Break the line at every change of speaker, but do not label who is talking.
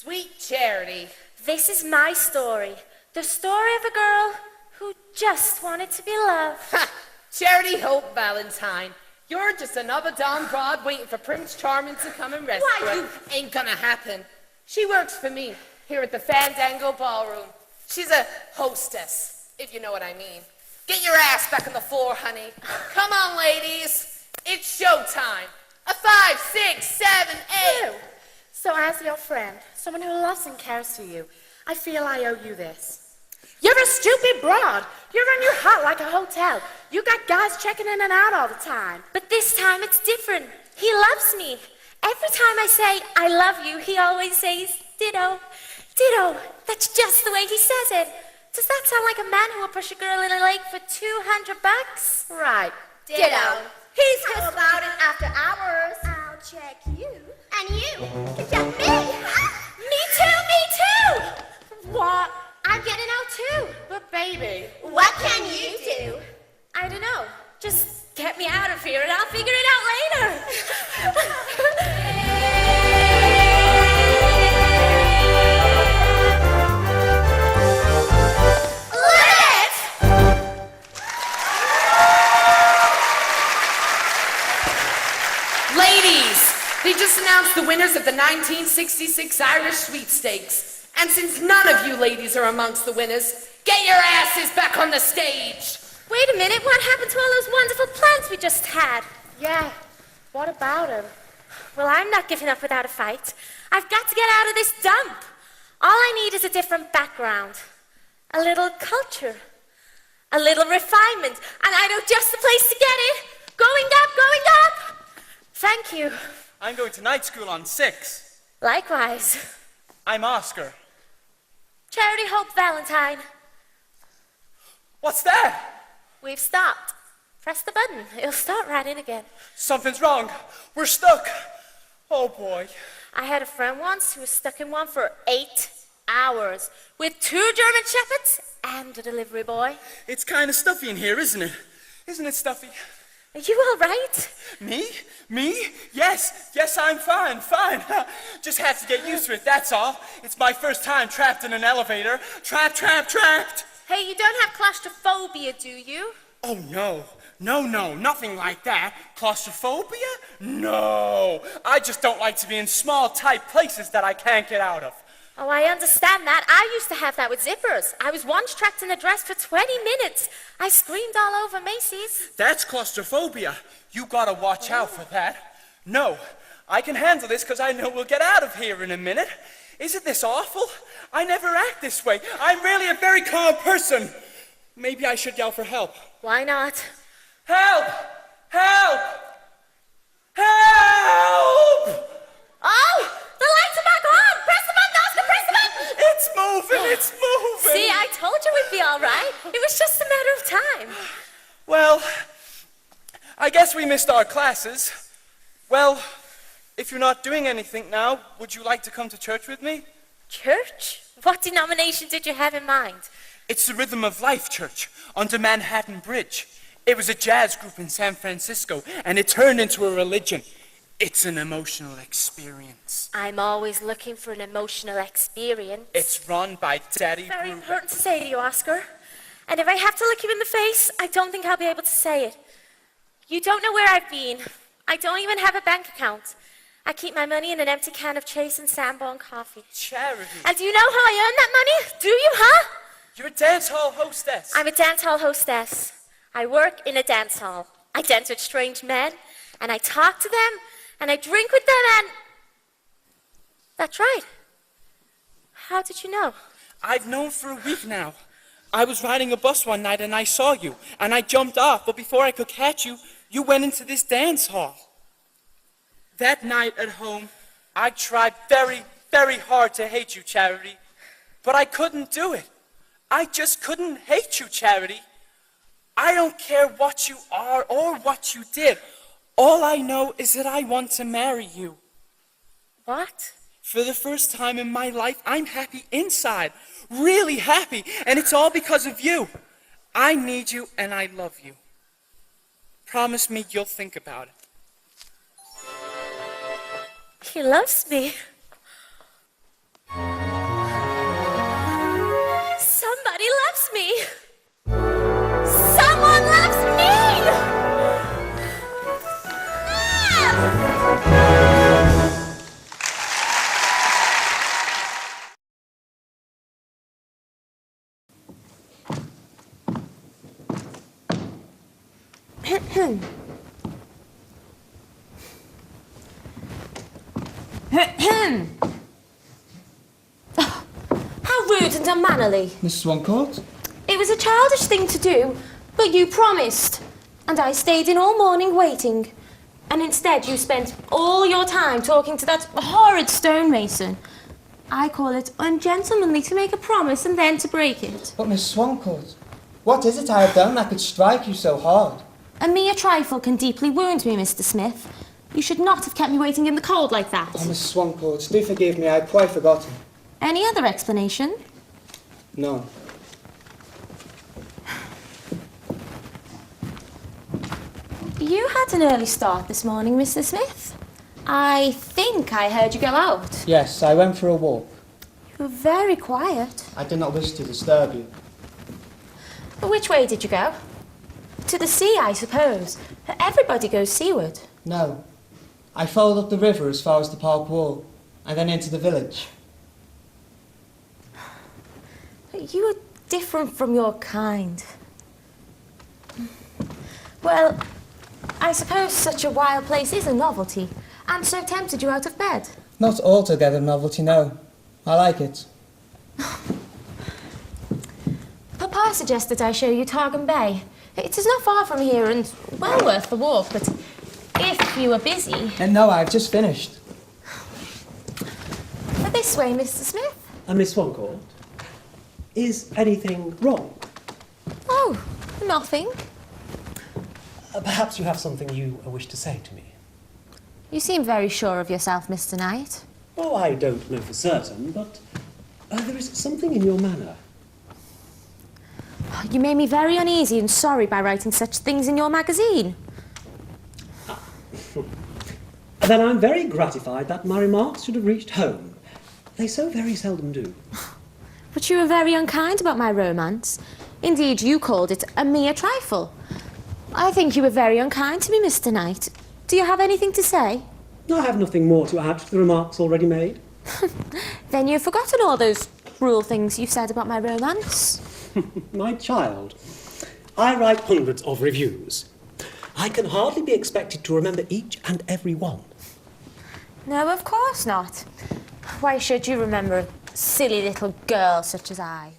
Sweet Charity.
This is my story. The story of a girl who just wanted to be loved.
Ha! Charity Hope Valentine. You're just another Don Broad waiting for Prince Charming to come and rescue her. Ain't gonna happen. She works for me here at the Fandango Ballroom. She's a hostess, if you know what I mean. Get your ass back on the floor, honey. Come on, ladies. It's showtime. A 5, 6, 7, 8.
So as your friend, someone who loves and cares for you, I feel I owe you this. You're a stupid broad. You run your heart like a hotel. You got guys checking in and out all the time. But this time it's different. He loves me. Every time I say, I love you, he always says, ditto. Ditto. That's just the way he says it. Does that sound like a man who will push a girl in a lake for $200? Right.
Ditto.
He's
How about it after hours? I'll check you. And you can check me.
Me too. What? I'm getting out too.
But baby.
What can you do?
I don't know. Just get me out of here and I'll figure it out later.
Ladies, they just announced the winners of the 1966 Irish Sweepstakes. And since none of you ladies are amongst the winners, get your asses back on the stage.
Wait a minute, what happened to all those wonderful plans we just had? Yeah, what about them? Well, I'm not giving up without a fight. I've got to get out of this dump. All I need is a different background, a little culture, a little refinement, and I know just the place to get it. Going up. Thank you.
I'm going to night school on 6.
Likewise.
I'm Oscar.
Charity Hope Valentine.
What's that?
We've stopped. Press the button. It'll start right in again.
Something's wrong. We're stuck. Oh, boy.
I had a friend once who was stuck in one for 8 hours with 2 German shepherds and a delivery boy.
It's kind of stuffy in here, isn't it? Isn't it stuffy?
Are you all right?
Me? Yes, I'm fine. Just have to get used to it, that's all. It's my first time trapped in an elevator. Trapped.
Hey, you don't have claustrophobia, do you?
Oh, no, nothing like that. Claustrophobia? No, I just don't like to be in small, tight places that I can't get out of.
Oh, I understand that. I used to have that with zippers. I was once trapped in a dress for 20 minutes. I screamed all over Macy's.
That's claustrophobia. You gotta watch out for that. No, I can handle this because I know we'll get out of here in a minute. Isn't this awful? I never act this way. I'm really a very calm person. Maybe I should yell for help.
Why not?
Help!
Oh, the lights are back on! Press the button, Oscar, press the button!
It's moving!
See, I told you we'd be all right. It was just a matter of time.
Well, I guess we missed our classes. Well, if you're not doing anything now, would you like to come to church with me?
Church? What denomination did you have in mind?
It's the Rhythm of Life Church under Manhattan Bridge. It was a jazz group in San Francisco, and it turned into a religion. It's an emotional experience.
I'm always looking for an emotional experience.
It's run by Daddy
Very
Bruce.
important to say to you, Oscar. And if I have to look you in the face, I don't think I'll be able to say it. You don't know where I've been. I don't even have a bank account. I keep my money in an empty can of Chase and Sanborn coffee.
Charity.
And do you know how I earn that money? Do you, huh?
You're a dance hall hostess.
I'm a dance hall hostess. I work in a dance hall. I dance with strange men, and I talk to them, and I drink with them, and... That's right. How did you know?
I've known for a week now. I was riding a bus one night and I saw you, and I jumped off, but before I could catch you, you went into this dance hall. That night at home, I tried very, very hard to hate you, Charity, but I couldn't do it. I just couldn't hate you, Charity. I don't care what you are or what you did. All I know is that I want to marry you.
What?
For the first time in my life, I'm happy inside. Really happy. And it's all because of you. I need you and I love you. Promise me you'll think about it.
He loves me. me! Someone loves me! How rude and unmannerly.
Mrs. Swancourt?
It was a childish thing to do, but you promised. And I stayed in all morning waiting. And instead you spent all your time talking to that horrid stonemason. I call it ungentlemanly to make a promise and then to break it.
But Miss Swancourt, what is it I have done that could strike you so hard?
A mere trifle can deeply wound me, Mr. Smith. You should not have kept me waiting in the cold like that.
Oh, Miss Swancourt, do forgive me, I had quite forgotten.
Any other explanation?
No.
You had an early start this morning, Mr. Smith. I think I heard you go out.
Yes, I went for a walk.
You were very quiet.
I did not wish to disturb you.
But which way did you go? To the sea, I suppose. Everybody goes seaward.
No. I followed up the river as far as the park wall, and then into the village.
You are different from your kind. Well, I suppose such a wild place is a novelty, and so tempted you out of bed.
Not altogether a novelty, no. I like it.
Papa suggested I show you Targham Bay. It is not far from here and well worth the walk, but if you are busy...
And no, I've just finished.
This way, Mr. Smith.
Miss Swancourt, is anything wrong?
Oh, nothing.
Perhaps you have something you wish to say to me.
You seem very sure of yourself, Mr. Knight.
Oh, I don't know for certain, but there is something in your manner.
You made me very uneasy and sorry by writing such things in your magazine.
Then I'm very gratified that my remarks should have reached home. They so very seldom do.
But you were very unkind about my romance. Indeed, you called it a mere trifle. I think you were very unkind to me, Mr. Knight. Do you have anything to say?
I have nothing more to add to the remarks already made.
Then you've forgotten all those cruel things you said about my romance.
My child, I write hundreds of reviews. I can hardly be expected to remember each and every one.
No, of course not. Why should you remember a silly little girl such as I?